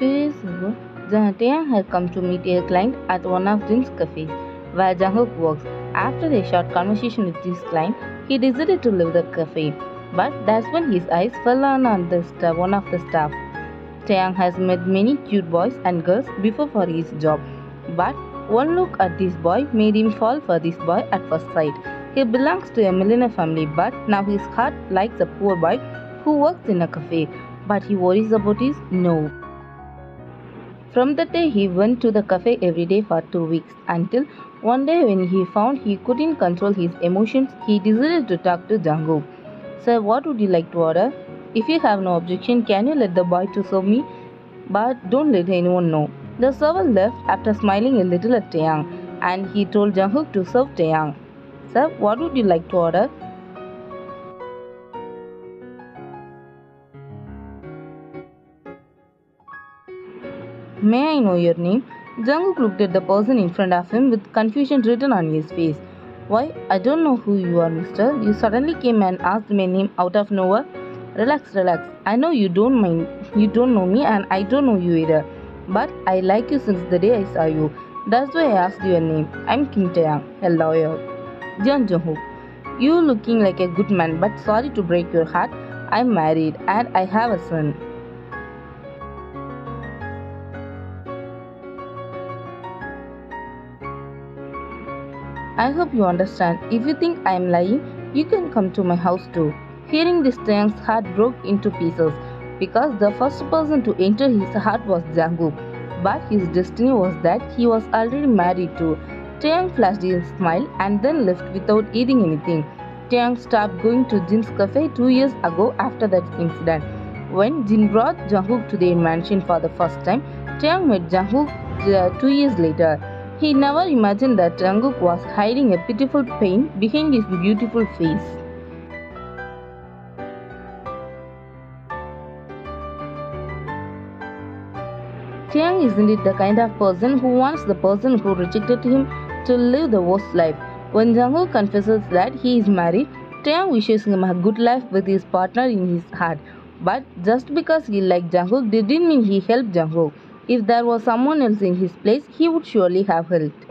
2 years ago, Taeyang had come to meet a client at one of Jin's cafes, where Jangu works. After a short conversation with this client, he decided to leave the cafe. But that's when his eyes fell on one of the staff. Taeyang has met many cute boys and girls before for his job, but one look at this boy made him fall for this boy at first sight. He belongs to a millionaire family, but now his heart likes a poor boy who works in a cafe, but he worries about his no. From that day, he went to the cafe every day for 2 weeks until one day when he found he couldn't control his emotions, he decided to talk to Jangu. Sir, what would you like to order? If you have no objection, can you let the boy to serve me? But don't let anyone know. The server left after smiling a little at Taeyang, and he told Jungkook to serve Taeyang. Sir, what would you like to order? May I know your name? Jungkook looked at the person in front of him with confusion written on his face. Why, I don't know who you are, mister. You suddenly came and asked my name out of nowhere. Relax, relax. I know you don't know me and I don't know you either. But I like you since the day I saw you. That's why I asked your name. I'm Kim Taeyang, a lawyer. Jungkook, you looking like a good man, but sorry to break your heart. I'm married and I have a son. I hope you understand. If you think I am lying, you can come to my house too. Hearing this, Taeyang's heart broke into pieces because the first person to enter his heart was Jangu. But his destiny was that he was already married too. Taeyang flashed a smile and then left without eating anything. Taeyang stopped going to Jin's cafe 2 years ago after that incident. When Jin brought Jungkook to their mansion for the first time, Taeyang met Jungkook 2 years later. He never imagined that Jungkook was hiding a pitiful pain behind his beautiful face. Taeyang isn't it the kind of person who wants the person who rejected him to live the worst life? When Jangu confesses that he is married, Taeyang wishes him a good life with his partner in his heart. But just because he liked Jungkook didn't mean he helped Jungkook. If there was someone else in his place, he would surely have helped.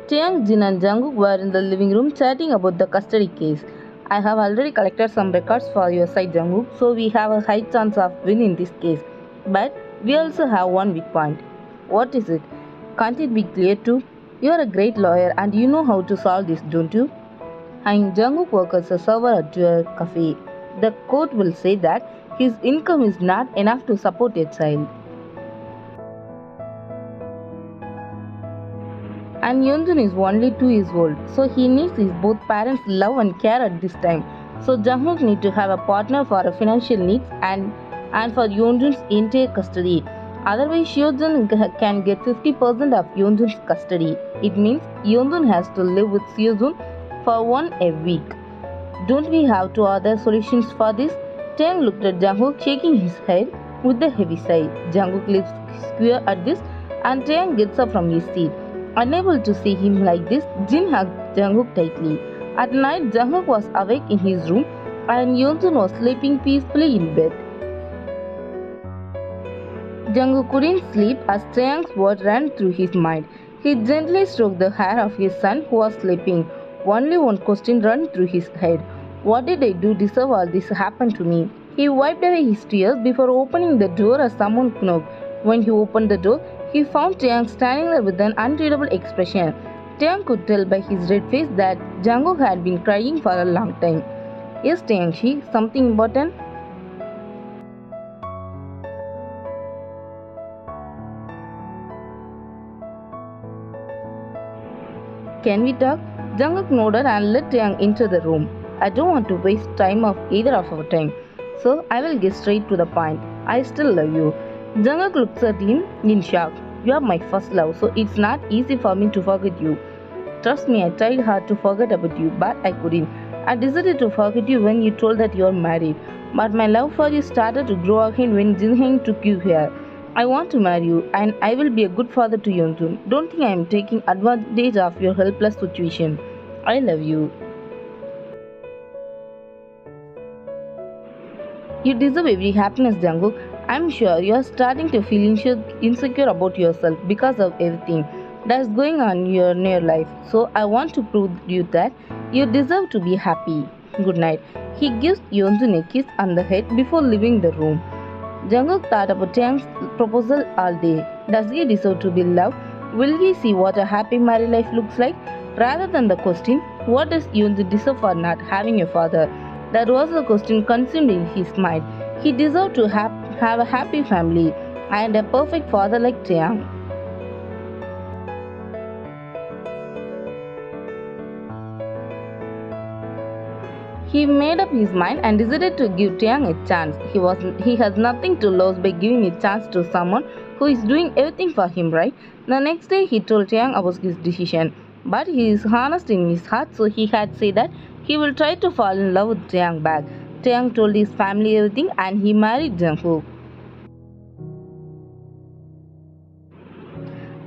Taeyang, Jin and Jungkook were in the living room chatting about the custody case. I have already collected some records for your side, Jangu, so we have a high chance of winning this case. But we also have one weak point. What is it? Can't it be clear too? You are a great lawyer and you know how to solve this, don't you? And Jungkook works as a server at your cafe. The court will say that his income is not enough to support a child. And Yeonjun is only 2 years old, so he needs his both parents' love and care at this time. So Jungkook needs to have a partner for financial needs and for Yeonjun's entire custody. Otherwise, Yeonjun can get 50% of Yeonjun's custody. It means Yeonjun has to live with Yeonjun for a week. Don't we have two other solutions for this? Tang looked at Jungkook, shaking his head with a heavy sigh. Jungkook lips square at this, and Tang gets up from his seat. Unable to see him like this, Jin hugged Jungkook tightly. At night, Jungkook was awake in his room, and Yeonjun was sleeping peacefully in bed. Jungkook couldn't sleep as Taeyang's words ran through his mind. He gently stroked the hair of his son who was sleeping. Only one question ran through his head. What did I do to deserve all this happened to me? He wiped away his tears before opening the door as someone knocked. When he opened the door, he found Taeyang standing there with an unreadable expression. Taeyang could tell by his red face that Jungkook had been crying for a long time. Yes, Taeyang, something important? Can we talk? Jungkook nodded and let Taeyang enter the room. I don't want to waste time of either of our time, so I will get straight to the point. I still love you. Jungkook looks at him in shock. You are my first love, so it's not easy for me to forget you. Trust me, I tried hard to forget about you, but I couldn't. I decided to forget you when you told that you are married, but my love for you started to grow again when Jinheng took you here. I want to marry you, and I will be a good father to Yeonjun. Don't think I am taking advantage of your helpless situation. I love you. You deserve every happiness, Jangu. I'm sure you're starting to feel insecure about yourself because of everything that's going on in your life. So I want to prove you that you deserve to be happy. Good night. He gives Yonjun a kiss on the head before leaving the room. Jungkook thought about Tang's proposal all day. Does he deserve to be loved? Will he see what a happy married life looks like? Rather than the question, what does Yunzu deserve for not having a father? That was the question consumed in his mind. He deserved to have a happy family and a perfect father like Tang. He made up his mind and decided to give Tang a chance. He has nothing to lose by giving a chance to someone who is doing everything for him, right? The next day he told Tang about his decision. But he is honest in his heart, so he had said that he will try to fall in love with Tang back. Tang told his family everything and he married Jangu.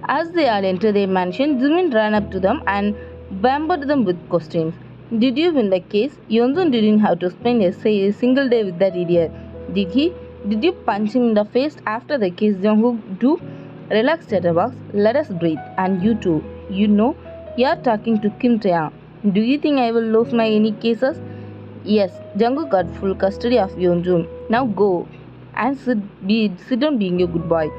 As they all entered their mansion, Jimin ran up to them and bombarded them with questions. Did you win the case? Yonzun didn't have to spend a single day with that idiot. Did he? Did you punch him in the face after the case, Jungkook? Do? Relax, Chatterbox. Let us breathe. And you too. You know, you're talking to Kim Tae. Do you think I will lose my any cases? Yes, Jungkook got full custody of Yonjun. Now go and sit down being a good boy.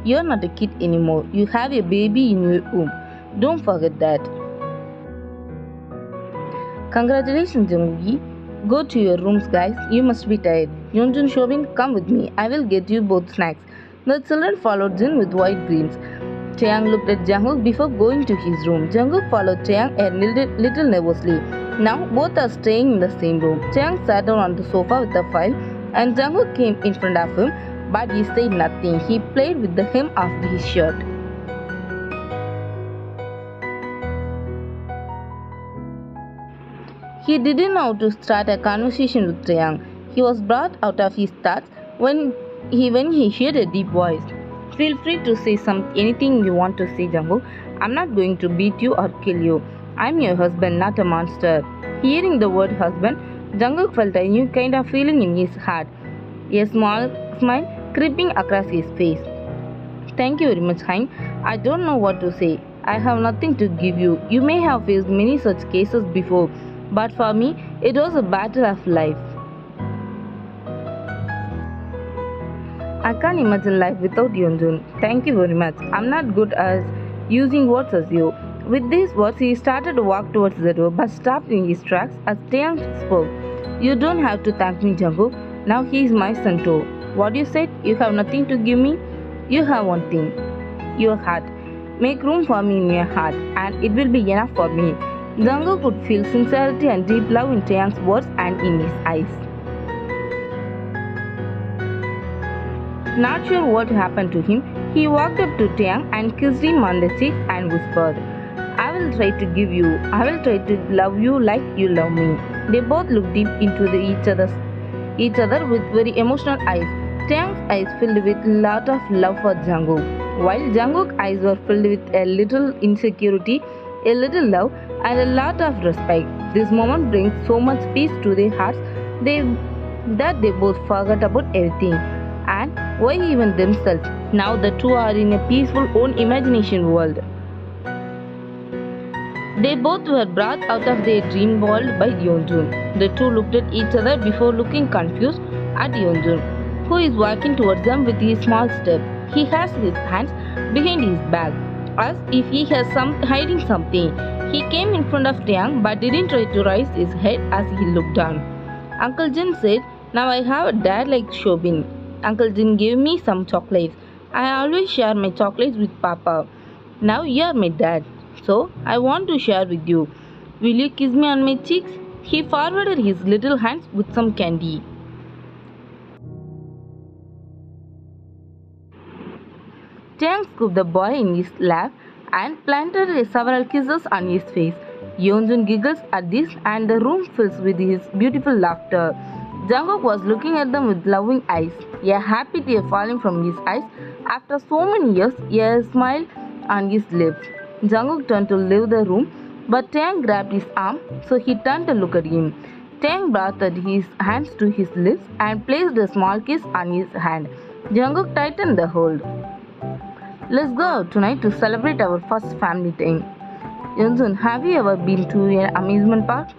You're not a kid anymore. You have a baby in your womb. Don't forget that. Congratulations, Jangu. Go to your rooms, guys. You must be tired. Yonjun Shobin, come with me. I will get you both snacks. The children followed Jin with white greens. Taeyang looked at Jungkook before going to his room. Jungkook followed Taeyang a little nervously. Now both are staying in the same room. Taeyang sat down on the sofa with a file and Jungkook came in front of him, but he said nothing. He played with the hem of his shirt. He didn't know how to start a conversation with Taeyang. He was brought out of his thoughts when he heard a deep voice. Feel free to say anything you want to say, Jangu. I'm not going to beat you or kill you. I'm your husband, not a monster. Hearing the word husband, Jungkook felt a new kind of feeling in his heart. A small smile creeping across his face. Thank you very much, Hein. I don't know what to say. I have nothing to give you. You may have faced many such cases before, but for me, it was a battle of life. I can't imagine life without Yonjun. Thank you very much. I'm not good at using words as you. With these words, he started to walk towards the door but stopped in his tracks as Taeyang spoke. You don't have to thank me, Jangu. Now he is my son too. What you said? You have nothing to give me? You have one thing. Your heart. Make room for me in your heart and it will be enough for me. Jangu could feel sincerity and deep love in Taeyang's words and in his eyes. Not sure what happened to him, he walked up to Taeyang and kissed him on the cheek and whispered, I will try to love you like you love me. They both looked deep into each other with very emotional eyes. Taeyang's eyes filled with a lot of love for Jangu, while Jungkook's eyes were filled with a little insecurity, a little love, and a lot of respect. This moment brings so much peace to their hearts that they both forgot about everything and why even themselves. Now the two are in a peaceful own imagination world. They both were brought out of their dream world by Yeonjun. The two looked at each other before looking confused at Yeonjun, who is walking towards them with his small step. He has his hands behind his back, as if he has hiding something. He came in front of Taeyang but didn't try to raise his head as he looked down. Uncle Jin said, Now I have a dad like Shobin. Uncle Jin gave me some chocolates. I always share my chocolates with Papa. Now you are my dad, so I want to share with you. Will you kiss me on my cheeks? He forwarded his little hands with some candy. Tang scooped the boy in his lap and planted several kisses on his face. Yeonjun giggles at this and the room fills with his beautiful laughter. Jungkook was looking at them with loving eyes, a happy tear falling from his eyes. After so many years, a smile on his lips. Jungkook turned to leave the room, but Taeyang grabbed his arm, so he turned to look at him. Tang brought his hands to his lips and placed a small kiss on his hand. Jangu tightened the hold. Let's go out tonight to celebrate our first family time. Yunjun, have you ever been to an amusement park?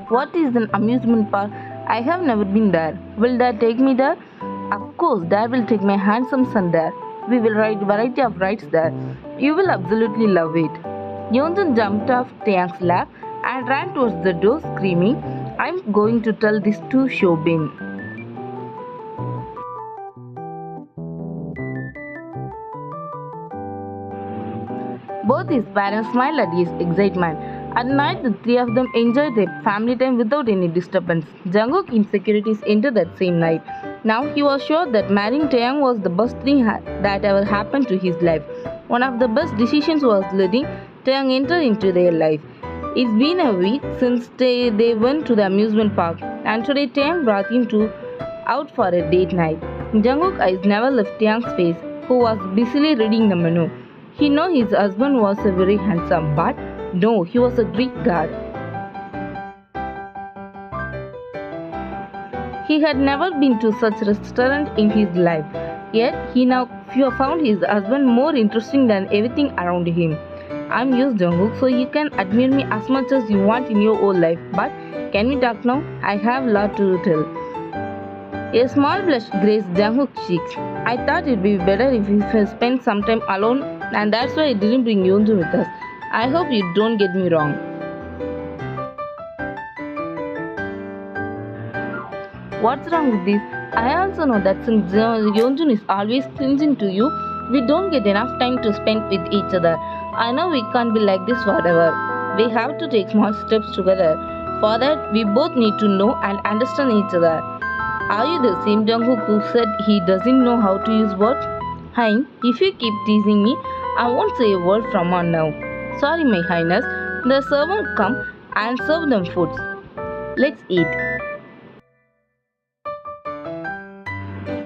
What is an amusement park? I have never been there. Will Dad take me there? Of course, Dad will take my handsome son there. We will ride variety of rides there. You will absolutely love it. Yunjun jumped off Tang's lap and ran towards the door screaming, I'm going to tell this to Shobin. Both his parents smiled at his excitement. At night, the three of them enjoyed their family time without any disturbance. Jungkook's insecurities entered that same night. Now he was sure that marrying Taeyang was the best thing that ever happened to his life. One of the best decisions was letting Taeyang enter into their life. It's been a week since they went to the amusement park, and today Taeyang brought him out for a date night. Jungkook's eyes never left Taeyang's face, who was busily reading the menu. He knew his husband was very handsome, but no, he was a Greek god. He had never been to such a restaurant in his life, yet he now found his husband more interesting than everything around him. I'm used Jangu, so you can admire me as much as you want in your whole life, but can we talk now? I have a lot to tell. A small blush graced Jungkook's cheeks. I thought it'd be better if we spent some time alone, and that's why I didn't bring Yeonjun with us. I hope you don't get me wrong. What's wrong with this? I also know that since Yeonjun is always clinging to you, we don't get enough time to spend with each other. I know we can't be like this forever. We have to take small steps together. For that, we both need to know and understand each other. Are you the same Jangu who said he doesn't know how to use words? Hein, if you keep teasing me, I won't say a word from on now. Sorry, my highness. The servant come and serve them food. Let's eat.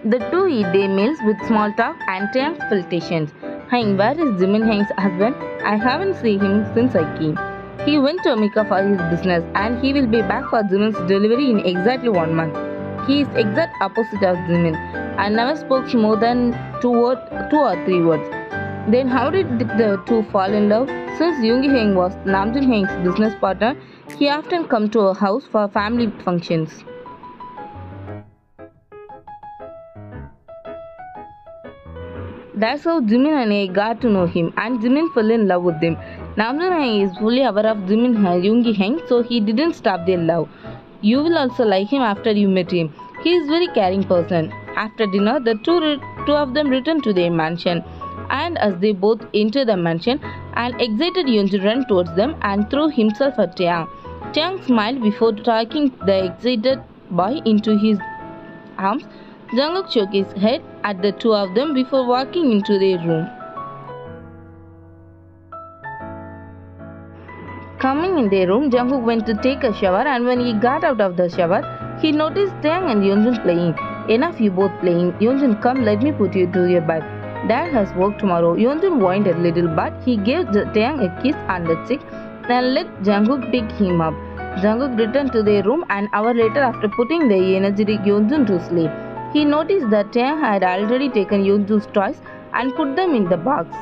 The two eat their meals with small talk and Taeyang's flirtations. Hein, where is Jimin Heng's husband? I haven't seen him since I came. He went to America for his business and he will be back for Jimin's delivery in exactly 1 month. He is exact opposite of Jimin and never spoke more than two or three words. Then how did the two fall in love? Since Yoongi Heng was Namjoon Heng's business partner, he often come to our house for family functions. That's how Jimin and I got to know him, and Jimin fell in love with him. Namjoon Heng is fully aware of Jimin Yoongi Heng, so he didn't stop their love. You will also like him after you meet him. He is a very caring person. After dinner, the two of them returned to their mansion. And as they both entered the mansion, an excited Yeonjun ran towards them and threw himself at Taeyang. Taeyang smiled before taking the excited boy into his arms. Jungkook shook his head at the two of them before walking into their room. Coming in their room, Jungkook went to take a shower, and when he got out of the shower, he noticed Taeyang and Yeonjun playing. Enough, you both playing. Yeonjun, come, let me put you to your bed. Dad has work tomorrow. Yeonjun whined a little, but he gave Taeyang a kiss on the cheek and let Jungkook pick him up. Jungkook returned to their room an hour later after putting the energetic Yeonjun to sleep. He noticed that Taeyang had already taken Yeonjun's toys and put them in the box.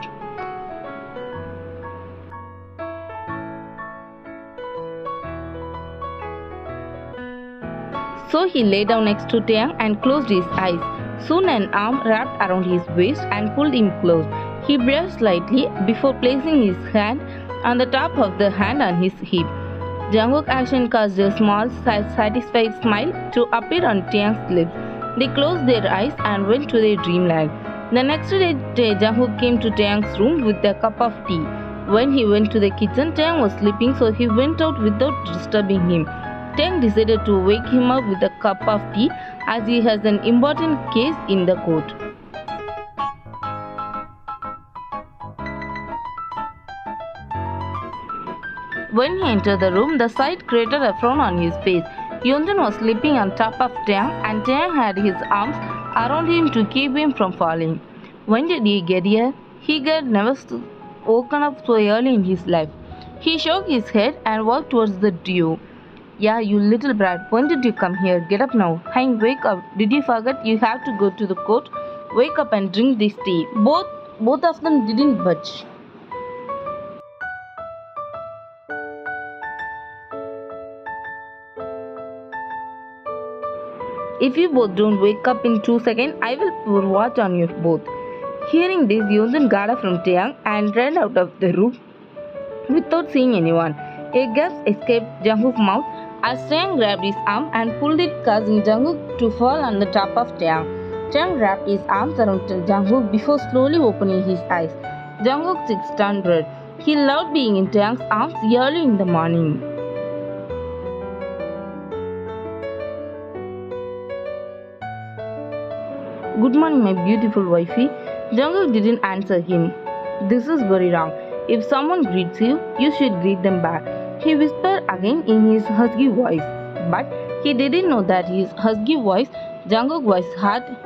So he lay down next to Taeyang and closed his eyes. Soon an arm wrapped around his waist and pulled him close. He breathed slightly before placing his hand on the top of the hand on his hip. Jungkook's action caused a small, satisfied smile to appear on Taeyang's lips. They closed their eyes and went to their dreamland. The next day, Jungkook came to Taeyang's room with a cup of tea. When he went to the kitchen, Taeyang was sleeping, so he went out without disturbing him. Tang decided to wake him up with a cup of tea as he has an important case in the court. When he entered the room, the sight created a frown on his face. Yeonjun was sleeping on top of Tang, and Tang had his arms around him to keep him from falling. When did he get here? He had never woken up so early in his life. He shook his head and walked towards the duo. Yeah, you little brat, when did you come here? Get up now. Hein, wake up. Did you forget you have to go to the court? Wake up and drink this tea. Both of them didn't budge. If you both don't wake up in 2 seconds, I will pour water on you both. Hearing this, Yonzin got up from Tang and ran out of the room without seeing anyone. A gasp escaped Jungkook's mouth as Tang grabbed his arm and pulled it, causing Jungkook to fall on the top of Tang. Tang wrapped his arms around Jungkook before slowly opening his eyes. Jungkook cheeks turned red. He loved being in Tang's arms early in the morning. Good morning, my beautiful wifey. Jangu didn't answer him. This is very wrong. If someone greets you, you should greet them back. He whispered again in his husky voice. But he didn't know that his husky voice, Jungkook's voice, had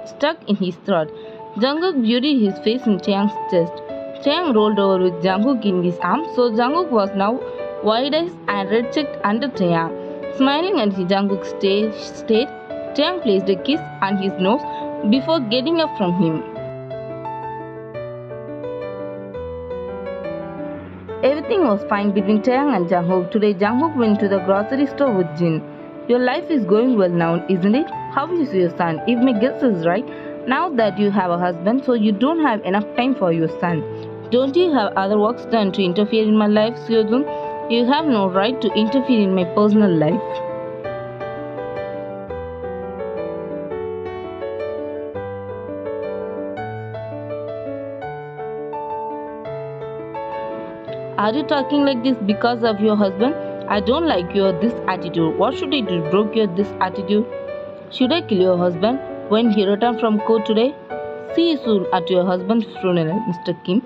stuck in his throat. Jungkook buried his face in Tang's chest. Tang rolled over with Jungkook in his arms, so Jungkook was now wide-eyed and red-cheeked under Tang. Smiling at his Jungkook state, Tang placed a kiss on his nose before getting up from him. Everything was fine between Tang and Jungkook. Today, Jungkook went to the grocery store with Jin. Your life is going well now, isn't it? How is your son? If my guess is right, now that you have a husband, so you don't have enough time for your son. Don't you have other works done to interfere in my life, Seojun? You have no right to interfere in my personal life. Are you talking like this because of your husband? I don't like your this attitude. What should I do to break your this attitude? Should I kill your husband when he returned from court today? See you soon at your husband's funeral, Mr. Kim.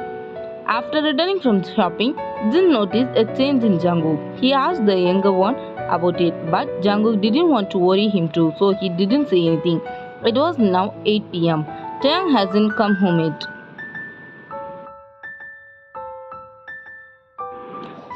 After returning from shopping, Jin noticed a change in Jangu. He asked the younger one about it, but Jangu didn't want to worry him too, so he didn't say anything. It was now 8 p.m. Tang hasn't come home yet.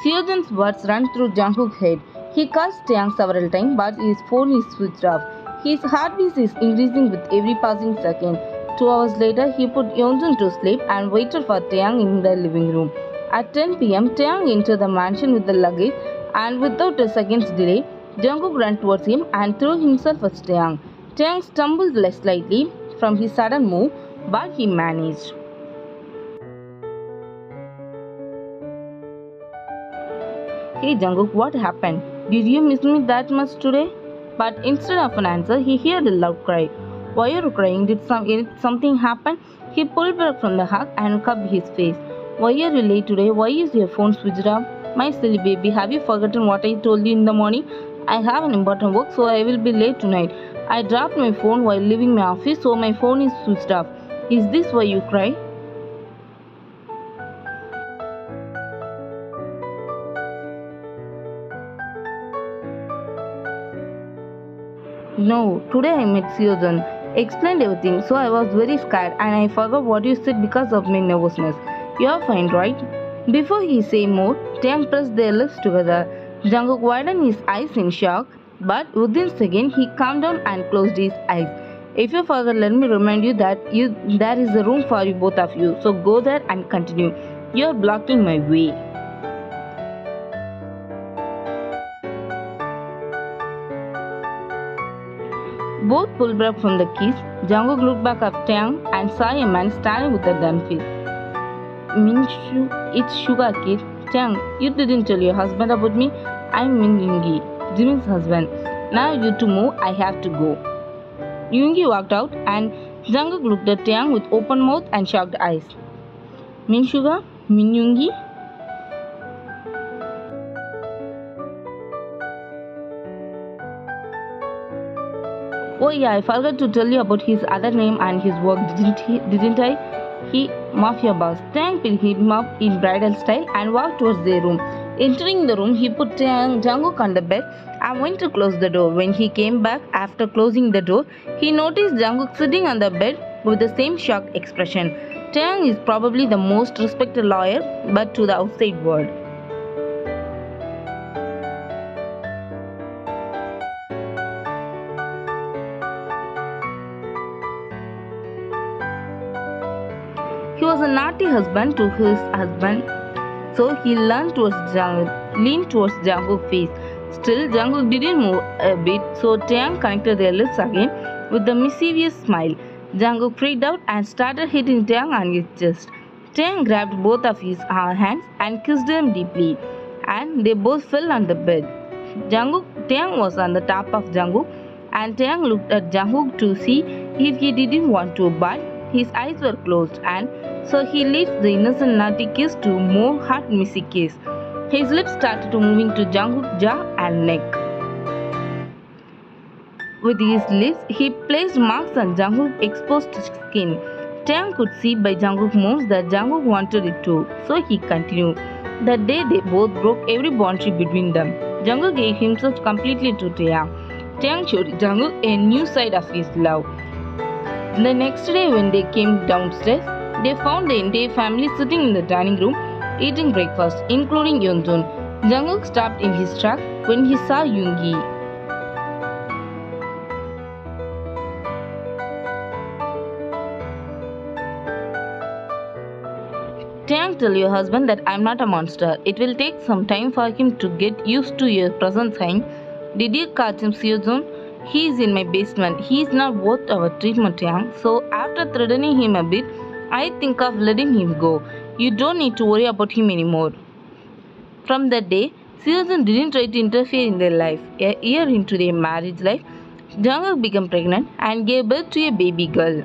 Seojun's words ran through Jungkook's head. He called Tang several times, but his phone is switched off. His heartbeat is increasing with every passing second. 2 hours later, he put Yeonjun to sleep and waited for Tang in the living room. At 10 p.m., Tang entered the mansion with the luggage, and without a second's delay, Jungkook ran towards him and threw himself at Tang. Tang stumbled slightly from his sudden move, but he managed. Hey Jungkook, what happened? Did you miss me that much today? But instead of an answer, he heard a loud cry. Why are you crying? Did something happen? He pulled back from the hug and cupped his face. Why are you late today? Why is your phone switched off? My silly baby, have you forgotten what I told you in the morning? I have an important work, so I will be late tonight. I dropped my phone while leaving my office, so my phone is switched off. Is this why you cry? No, today I met Seojun. Explained everything, so I was very scared and I forgot what you said because of my nervousness. You are fine, right? Before he said more, Tang pressed their lips together. Jungkook widened his eyes in shock, but within a second he calmed down and closed his eyes. If you forgot, let me remind you that there is a room for you both of you, so go there and continue. You are blocking my way. Both pulled back from the kiss. Jungkook looked back at Tang and saw a man standing with a gun fist. Minshu, it's Sugar Kid. Tang, you didn't tell your husband about me. I'm Min Yoongi, Jimin's husband. Now you two move, I have to go. Yoongi walked out and Jungkook looked at Tang with open mouth and shocked eyes. Min Sugar? Min Yoongi? Oh yeah, I forgot to tell you about his other name and his work, didn't I? He, Mafia Boss. Tang picked him up in bridal style and walked towards their room. Entering the room, he put Jungkook on the bed and went to close the door. When he came back after closing the door, he noticed Jungkook sitting on the bed with the same shocked expression. Tang is probably the most respected lawyer, but to the outside world. was a naughty husband to his husband, so he leaned towards Jangu's face. Still, Jangu didn't move a bit, so Tang connected their lips again with a mischievous smile. Jangu freaked out and started hitting Tang on his chest. Tang grabbed both of his hands and kissed him deeply, and they both fell on the bed. Tang was on the top of Jangu, and Tang looked at Jangu to see if he didn't want to, but his eyes were closed, and so he left the innocent naughty kiss to more hot messy kiss. His lips started moving to Jangu's jaw and neck. With his lips, he placed marks on Jangu's exposed skin. Tang could see by Jangu's moves that Jangu wanted it too, so he continued. That day they both broke every boundary between them. Jangu gave himself completely to Tang. Tang showed Jangu a new side of his love. The next day when they came downstairs, they found the entire family sitting in the dining room eating breakfast, including Yunjun. Jangu stopped in his track when he saw Yoongi. Tang, tell your husband that I'm not a monster. It will take some time for him to get used to your presence, Hein. Did you catch him, Seojun? He is in my basement. He is not worth our treatment, Tang. So after threatening him a bit, I think of letting him go. You don't need to worry about him anymore. From that day, Seojun didn't try to interfere in their life. A year into their marriage life, Jangu became pregnant and gave birth to a baby girl.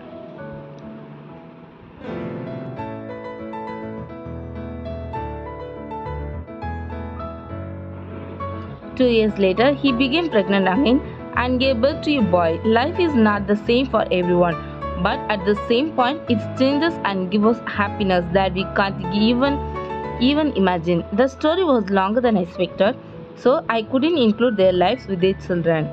2 years later, he became pregnant again and gave birth to a boy. Life is not the same for everyone, but at the same point, it changes and gives us happiness that we can't even imagine. The story was longer than I expected, so I couldn't include their lives with their children.